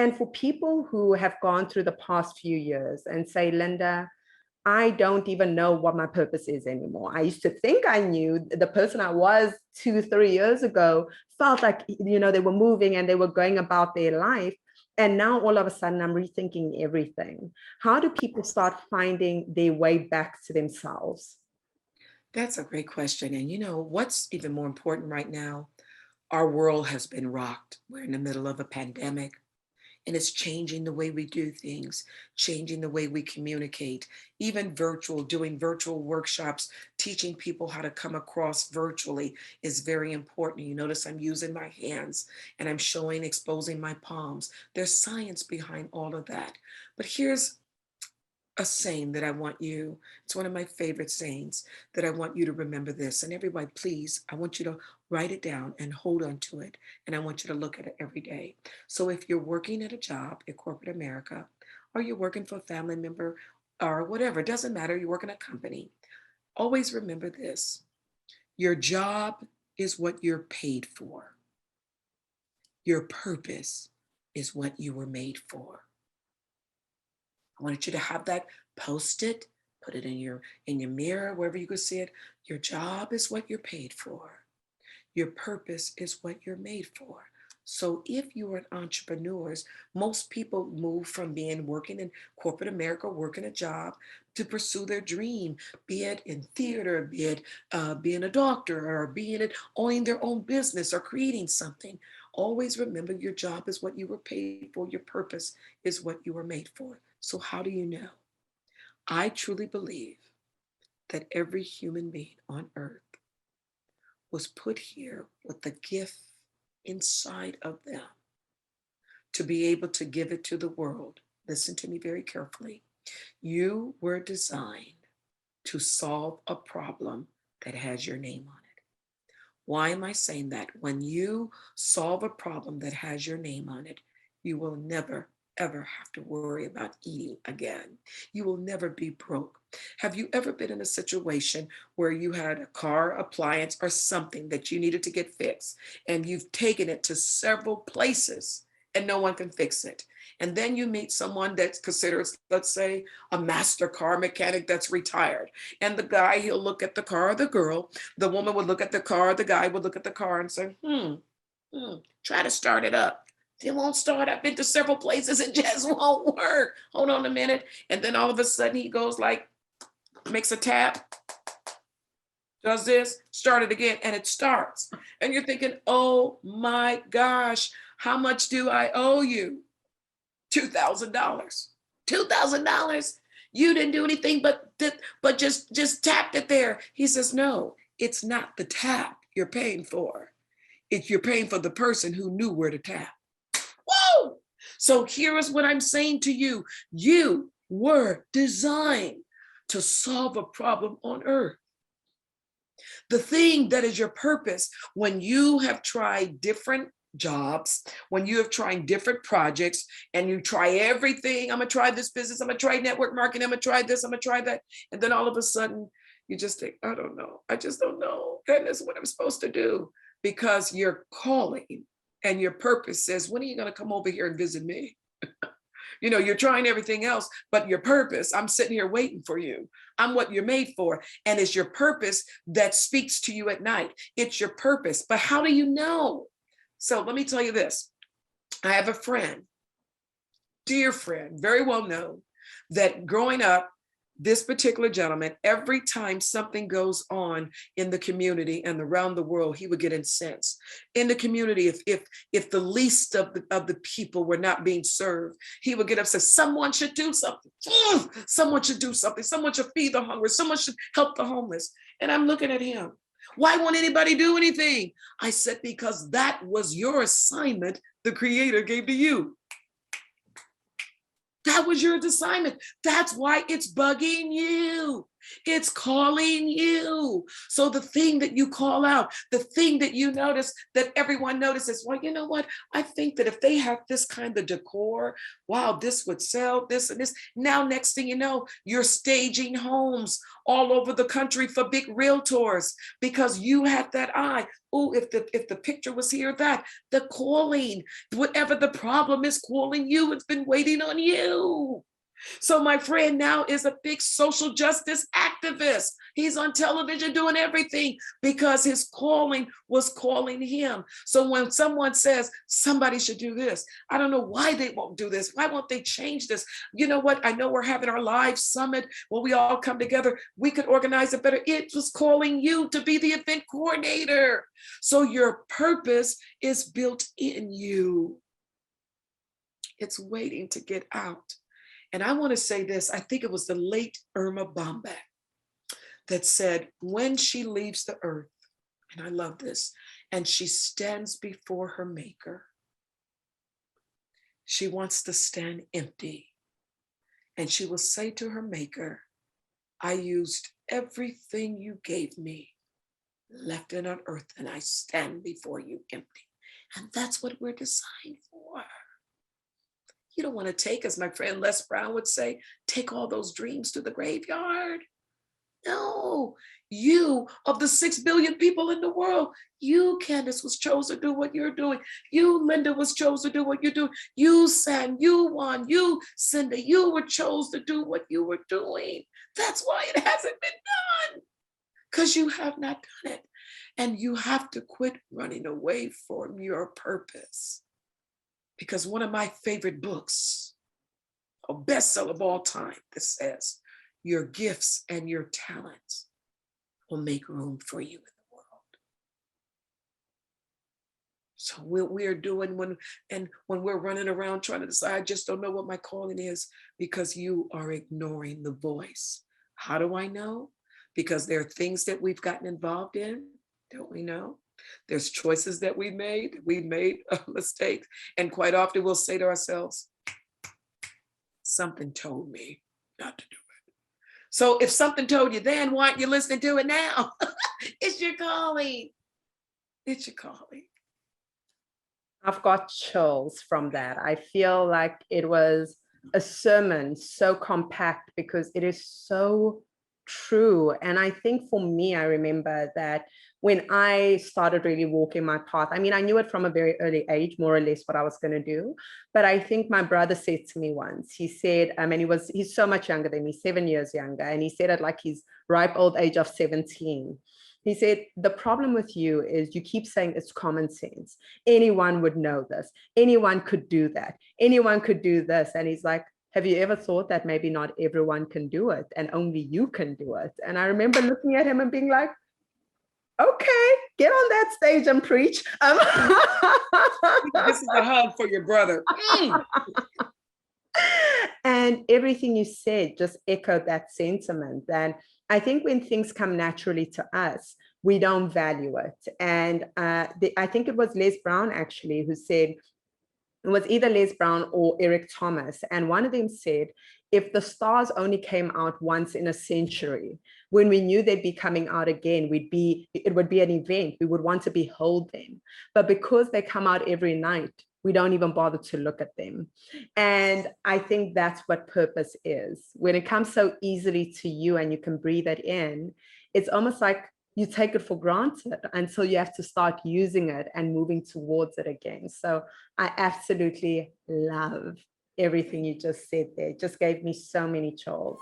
And for people who have gone through the past few years and say, Linda, I don't even know what my purpose is anymore. I used to think I knew. The person I was 2-3 years ago felt like, they were moving and they were going about their life. And now all of a sudden I'm rethinking everything. How do people start finding their way back to themselves? That's a great question. And what's even more important right now? Our world has been rocked. We're in the middle of a pandemic. And it's changing the way we do things, changing the way we communicate, even virtual, doing virtual workshops, teaching people how to come across virtually is very important. You notice I'm using my hands and I'm showing, exposing my palms. There's science behind all of that. But here's a saying that I want you, it's one of my favorite sayings that I want you to remember this. And everybody, please, I want you to write it down and hold on to it. And I want you to look at it every day. So if you're working at a job in corporate America, or you're working for a family member or whatever, it doesn't matter, you work in a company, always remember this. Your job is what you're paid for. Your purpose is what you were made for. I wanted you to have that, post it, put it in your mirror, wherever you can see it. Your job is what you're paid for. Your purpose is what you're made for. So if you are an entrepreneur, most people move from working in corporate America, working a job to pursue their dream, be it in theater, be it being a doctor, or being it owning their own business or creating something. Always remember your job is what you were paid for. Your purpose is what you were made for. So how do you know? I truly believe that every human being on earth was put here with the gift inside of them to be able to give it to the world. Listen to me very carefully. You were designed to solve a problem that has your name on it. Why am I saying that? When you solve a problem that has your name on it, you will never, ever have to worry about eating again. You will never be broke. Have you ever been in a situation where you had a car appliance or something that you needed to get fixed, and you've taken it to several places and no one can fix it? And then you meet someone that's considered, let's say, a master car mechanic that's retired. And the guy, he'll look at the car, the girl, the woman would look at the car, the guy would look at the car and say, try to start it up. It won't start. I've been to several places. It just won't work. Hold on a minute. And then all of a sudden he goes like, makes a tap, does this, start it again, and it starts. And you're thinking, oh my gosh, how much do I owe you? $2,000. $2,000. You didn't do anything but just tapped it there. He says, no, it's not the tap you're paying for. You're paying for the person who knew where to tap. Whoa! So here is what I'm saying to you. You were designed to solve a problem on earth. The thing that is your purpose, when you have tried different jobs, when you have tried different projects and you try everything, I'm gonna try this business, I'm gonna try network marketing, I'm gonna try this, I'm gonna try that. And then all of a sudden you just think, I don't know. I just don't know. Goodness, what I'm supposed to do. Because your calling and your purpose says, when are you gonna come over here and visit me? You're trying everything else, but your purpose, I'm sitting here waiting for you. I'm what you're made for. And it's your purpose that speaks to you at night. It's your purpose. But how do you know? So let me tell you this. I have a friend, dear friend, very well known, that growing up, this particular gentleman, every time something goes on in the community and around the world, he would get incensed. In the community, if the least of the people were not being served, he would get upset. Someone should do something. Someone should do something. Someone should feed the hungry. Someone should help the homeless. And I'm looking at him. Why won't anybody do anything? I said, because that was your assignment the Creator gave to you. That was your assignment. That's why it's bugging you. It's calling you. So the thing that you call out, the thing that you notice that everyone notices, well, you know what? I think that if they have this kind of decor, wow, this would sell this and this. Now, next thing you know, you're staging homes all over the country for big realtors because you have that eye. Oh, if the picture was here, that the calling, whatever the problem is calling you, it's been waiting on you. So my friend now is a big social justice activist. He's on television doing everything because his calling was calling him. So when someone says somebody should do this, I don't know why they won't do this. Why won't they change this? You know what? I know we're having our live summit where we all come together. We could organize it better. It was calling you to be the event coordinator. So your purpose is built in you. It's waiting to get out. And I want to say this, I think it was the late Irma Bombach that said, when she leaves the earth, and I love this, and she stands before her maker, she wants to stand empty. And she will say to her maker, I used everything you gave me, left it on earth, and I stand before you empty. And that's what we're designed for. You don't want to take, as my friend Les Brown would say, take all those dreams to the graveyard. No, you, of the 6 billion people in the world, you, Candice, was chosen to do what you're doing. You, Linda, was chosen to do what you're doing. You, Sam, you, Juan, you, Cindy, you were chosen to do what you were doing. That's why it hasn't been done, because you have not done it. And you have to quit running away from your purpose. Because one of my favorite books, a bestseller of all time, that says, your gifts and your talents will make room for you in the world. So what we're doing when we're running around trying to decide, I just don't know what my calling is, because you are ignoring the voice. How do I know? Because there are things that we've gotten involved in, don't we know? There's choices that we made mistakes. And quite often we'll say to ourselves, something told me not to do it. So if something told you then, why aren't you listening to it now? It's your calling. It's your calling. I've got chills from that. I feel like it was a sermon so compact because it is so true. And I think for me, I remember that when I started really walking my path, I mean, I knew it from a very early age, more or less what I was going to do. But I think my brother said to me once, he said, and he's so much younger than me, 7 years younger. And he said at like his ripe old age of 17. He said, the problem with you is you keep saying it's common sense. Anyone would know this. Anyone could do that. Anyone could do this. And he's like, have you ever thought that maybe not everyone can do it and only you can do it? And I remember looking at him and being like, okay, get on that stage and preach. This is a hug for your brother. And everything you said just echoed that sentiment. And I think when things come naturally to us, we don't value it. And I think it was Les Brown actually who said, it was either Les Brown or Eric Thomas. And one of them said, if the stars only came out once in a century, when we knew they'd be coming out again, it would be an event. We would want to behold them. But because they come out every night, we don't even bother to look at them. And I think that's what purpose is. When it comes so easily to you and you can breathe it in, it's almost like you take it for granted until you have to start using it and moving towards it again. So I absolutely love everything you just said there. It just gave me so many chills.